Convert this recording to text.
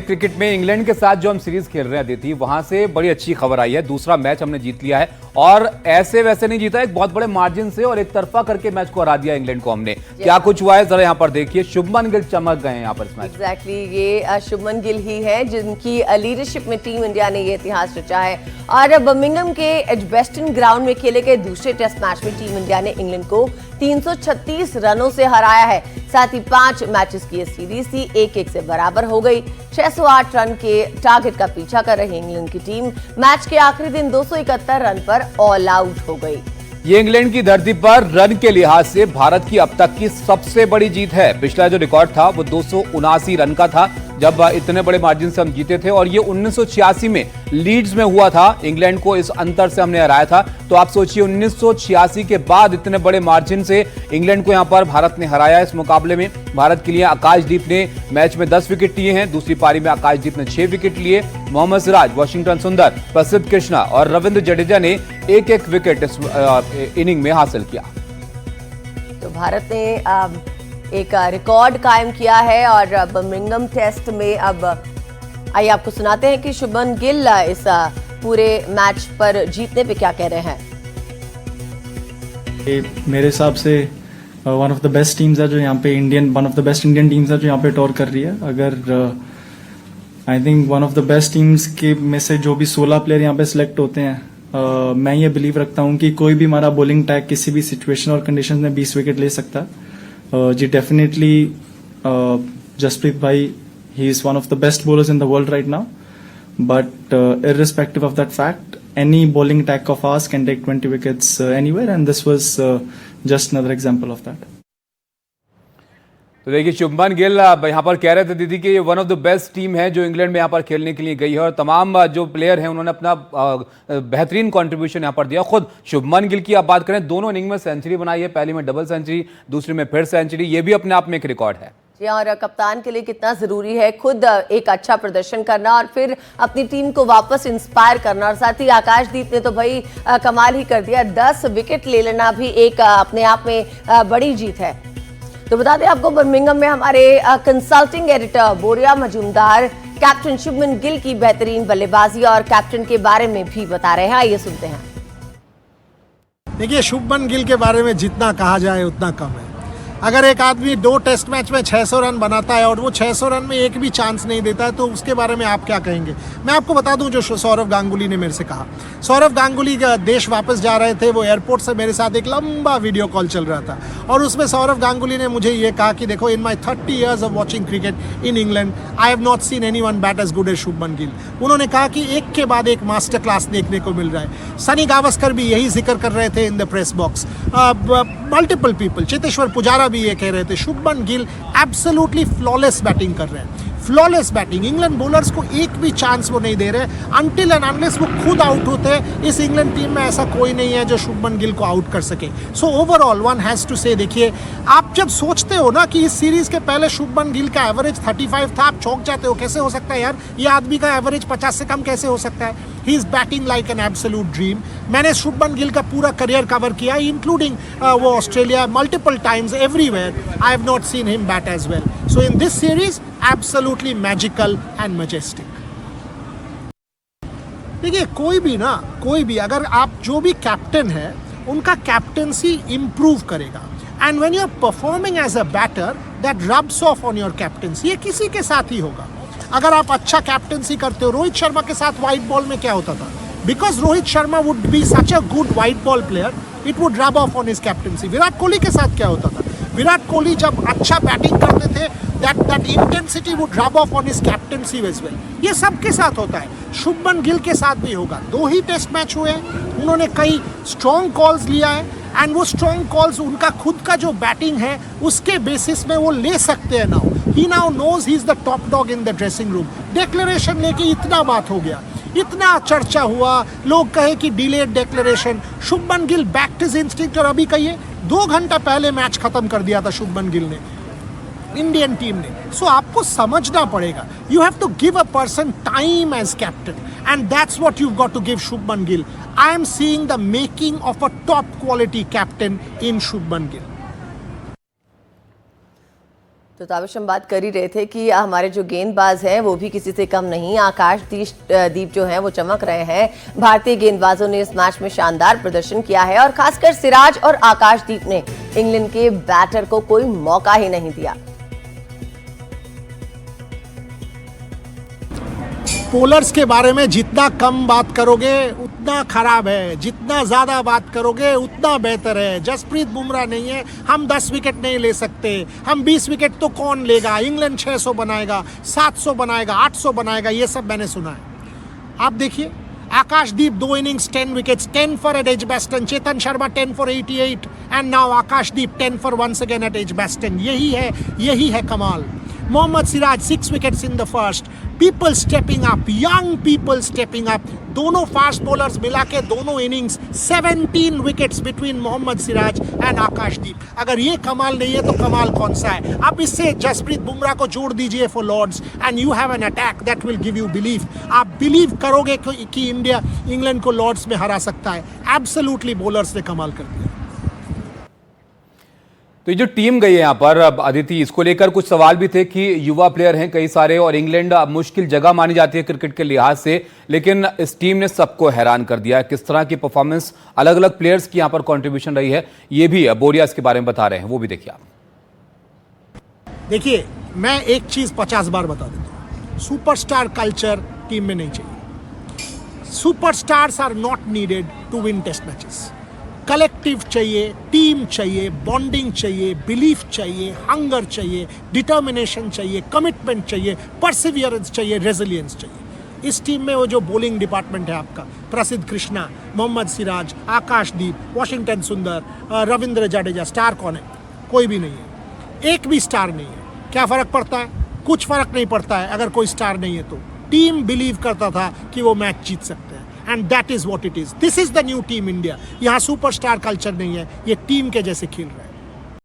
Cricket में England के साथ जो हम सीरीज खेल रहे हैं अदिति, वहां से बड़ी अच्छी खबर आई है। दूसरा मैच हमने जीत लिया है और ऐसे वैसे नहीं जीता, एक बहुत बड़े मार्जिन से और एक तरफा करके मैच को हरा दिया इंग्लैंड को हमने। क्या कुछ हुआ है जरा यहाँ पर देखिए। शुभमन गिल चमक गए हैं यहाँ पर इस मैच। एग्जैक्टली, ये शुभमन गिल ही है जिनकी लीडरशिप में टीम इंडिया ने ये इतिहास रचा है। और बर्मिंघम के एजबेस्टन ग्राउंड में खेले गए दूसरे टेस्ट मैच में टीम इंडिया ने इंग्लैंड को 336 रनों से हराया है। साथ ही 5 मैचेस की सीरीज थी 1-1 से बराबर हो गई। 608 रन के टारगेट का पीछा कर रही इंग्लैंड की टीम मैच के आखिरी दिन 271 रन पर ऑल आउट हो गई। ये इंग्लैंड की धरती पर रन के लिहाज से भारत की अब तक की सबसे बड़ी जीत है। पिछला जो रिकॉर्ड था वो 279 रन का था जब इतने बड़े मार्जिन से हम जीते थे, और ये 1986 में लीड्स में हुआ था। इंग्लैंड को इस अंतर से हमने हराया था। तो आप सोचिए 1986 के बाद इतने बड़े मार्जिन से इंग्लैंड को यहां पर भारत ने हराया। इस मुकाबले में भारत के लिए आकाशदीप ने मैच में 10 विकेट लिए हैं। दूसरी पारी में आकाशदीप ने 6 विकेट लिए। मोहम्मद सिराज, वाशिंगटन सुंदर, प्रसिद्ध कृष्णा और रविंद्र जडेजा ने एक विकेट इस इनिंग में हासिल किया। तो भारत ने एक रिकॉर्ड कायम किया है और बर्मिंघम टेस्ट में अब आइए आपको सुनाते हैं कि शुभमन गिल इस पूरे मैच पर जीतने पे क्या कह रहे हैं। मेरे हिसाब से one of the best teams है जो यहाँ पे one of the best Indian teams है जो यहाँ पे टॉर कर रही है। अगर I think one of the best teams के में से जो भी 16 प्लेयर यहाँ पे सिलेक्ट होते हैं, मैं ये बिलीव रखता हूँ कि कोई भी हमारा बॉलिंग अटैक किसी भी सिचुएशन और कंडीशन में 20 विकेट ले सकता है। जी डेफिनेटली जसप्रीत भाई, he is one of the best bowlers in the world right now, but irrespective of that fact, any bowling attack of ours can take 20 wickets anywhere, and this was just another example of that. तो देखिए शुभमन गिल यहाँ पर कह रहे थे दीदी कि ये one of the best team है जो इंग्लैंड में यहाँ पर खेलने के लिए गई है, और तमाम जो प्लेयर हैं उन्होंने अपना बेहतरीन कंट्रीब्यूशन यहाँ पर दिया। खुद शुभमन गिल की आप बात करें, दोनों इनिंग में सेंचुरी बनाई है। पहली में डबल सेंचुरी, दूसरी में फिर सेंचुरी। ये भी अपने आप में एक रिकॉर्ड है। जी, और कप्तान के लिए कितना जरूरी है खुद एक अच्छा प्रदर्शन करना और फिर अपनी टीम को वापस इंस्पायर करना। और साथ ही आकाशदीप ने तो भाई कमाल ही कर दिया। 10 विकेट ले लेना भी एक अपने आप में बड़ी जीत है। तो बता दें आपको, बर्मिंघम में हमारे कंसल्टिंग एडिटर बोरिया मजूमदार कैप्टन शुभमन गिल की बेहतरीन बल्लेबाजी और कैप्टन के बारे में भी बता रहे हैं। आइए सुनते हैं। देखिए, शुभमन गिल के बारे में जितना कहा जाए उतना कम है। अगर एक आदमी 2 टेस्ट मैच में 600 रन बनाता है और वो 600 रन में एक भी चांस नहीं देता है, तो उसके बारे में आप क्या कहेंगे। मैं आपको बता दूं जो सौरव गांगुली ने मेरे से कहा। सौरव गांगुली का देश वापस जा रहे थे, वो एयरपोर्ट से मेरे साथ एक लंबा वीडियो कॉल चल रहा था, और उसमें सौरव गांगुली ने मुझे ये कहा कि देखो, in my 30 years of watching cricket in England I have not seen anyone bat as good as Shubman Gill. उन्होंने कहा कि एक के बाद एक मास्टर क्लास देखने को मिल रहा है। सनी गावस्कर भी यही जिक्र कर रहे थे in the press box. Multiple people, Cheteshwar Pujara भी ये कह रहे थे, Shubman Gill absolutely flawless batting कर रहे हैं। फ्लॉलेस बैटिंग, इंग्लैंड बॉलर्स को एक भी चांस वो नहीं दे रहे। अनटिल एंड अनलेस वो खुद आउट होते हैं, इस इंग्लैंड टीम में ऐसा कोई नहीं है जो शुभमन गिल को आउट कर सके। So overall one has to say, देखिए, आप जब सोचते हो ना कि इस सीरीज के पहले शुभमन गिल का एवरेज 35 था, आप चौंक जाते हो। कैसे हो सकता है यार, ये आदमी का एवरेज 50 से कम कैसे हो सकता है। He is batting like an absolute dream. मैंने शुभमन गिल का पूरा करियर कवर किया, इंक्लूडिंग वो Australia, multiple times, everywhere. I have not seen him bat as well. So in this series absolutely magical and majestic. देखिए, कोई भी अगर आप जो भी कैप्टन है, उनका कैप्टनसी इंप्रूव करेगा। And when you are performing as a batter, that rubs off on your captaincy. ये किसी के साथ ही होगा। अगर आप अच्छा कैप्टनसी करते हो, रोहित शर्मा के साथ व्हाइट बॉल में क्या होता था, because Rohit Sharma would be such a good white ball player, it would rub off on his captaincy. Virat Kohli के साथ क्या होता था, विराट कोहली जब अच्छा बैटिंग करते थे, that intensity would rub off on his captaincy as well. ये सबके साथ होता है, शुभमन गिल के साथ भी होगा। 2 ही टेस्ट मैच हुए हैं, उन्होंने कई स्ट्रॉन्ग कॉल्स लिया है, एंड वो स्ट्रॉन्ग कॉल्स उनका खुद का जो बैटिंग है उसके बेसिस में वो ले सकते हैं। Now he knows he is the top dog in the dressing room. Declaration लेके इतना बात हो गया, इतना चर्चा हुआ, लोग कहे कि delayed declaration. Shubman Gill back to his instinct, और अभी कहिए 2 घंटा पहले मैच खत्म कर दिया था शुभमन गिल ने, इंडियन टीम ने। सो आपको समझना पड़ेगा, you have to give a person time as captain, and that's what you got to give Shubman Gill. I am seeing the making of a top quality captain in Shubman Gill. तो ताबिश हम बात कर ही रहे थे कि हमारे जो गेंदबाज हैं वो भी किसी से कम नहीं। आकाशदीप जो हैं वो चमक रहे हैं। भारतीय गेंदबाजों ने इस मैच में शानदार प्रदर्शन किया है और खासकर सिराज और आकाशदीप ने इंग्लैंड के बैटर को कोई मौका ही नहीं दिया। पोलर्स के बारे में जितना कम बात करोगे उतना खराब है, जितना ज्यादा बात करोगे उतना बेहतर है। जसप्रीत बुमराह नहीं है, हम 10 विकेट नहीं ले सकते। हम 20 विकेट तो कौन लेगा? इंग्लैंड 600 बनाएगा, 700 बनाएगा, 800 बनाएगा, ये सब मैंने सुना है। आप देखिए Akash Deep 2 innings 10 wickets, 10 for at Edgbaston, Chetan Sharma 10 for 88 and now Akash Deep 10 for once again at Edgbaston। यही है कमाल। Mohammed Siraj 6 wickets in the first. People stepping up, young people stepping up. दोनों फास्ट बॉलर्स मिला के दोनों innings 17 wickets between Mohammed Siraj and Akash Deep. अगर ये कमाल नहीं है तो कमाल कौन सा है? अब इससे जसप्रीत बुमराह को जोड़ दीजिए for Lord's and you have an attack that will give you believe. आप बिलीव करोगे कि इंडिया इंग्लैंड को लॉर्ड्स में हरा सकता है। एब्सोल्युटली बॉलर्स ने कमाल कर दिया। तो ये जो टीम गई है यहाँ पर अब अदिति, इसको लेकर कुछ सवाल भी थे कि युवा प्लेयर हैं कई सारे और इंग्लैंड मुश्किल जगह मानी जाती है क्रिकेट के लिहाज से, लेकिन इस टीम ने सबको हैरान कर दिया। किस तरह की परफॉर्मेंस, अलग अलग प्लेयर्स की यहाँ पर कंट्रीब्यूशन रही है, ये भी बोरिया इसके बारे में बता रहे हैं, वो भी देखिए आप। देखिए मैं एक चीज 50 बार बता देता हूँ, सुपरस्टार कल्चर टीम में नहीं चाहिए। Superstars are not needed to win test matches. Collective चाहिए, टीम चाहिए, बॉन्डिंग चाहिए, बिलीफ चाहिए, हंगर चाहिए, डिटर्मिनेशन चाहिए, कमिटमेंट चाहिए, परसिवियरेंस चाहिए, रेजिलियंस चाहिए। इस टीम में वो जो बॉलिंग डिपार्टमेंट है आपका, प्रसिद्ध कृष्णा, मोहम्मद सिराज, आकाशदीप, वॉशिंगटन सुंदर, रविंद्र जडेजा, स्टार कौन है? कोई भी नहीं है, एक भी स्टार नहीं है। क्या फर्क पड़ता है? कुछ फर्क नहीं पड़ता है अगर कोई स्टार नहीं है तो। टीम बिलीव करता था कि वो मैच जीत सकते हैं and that is what it is. This is the new team India. यहाँ सुपरस्टार कल्चर नहीं है, ये टीम के जैसे खेल रहे हैं।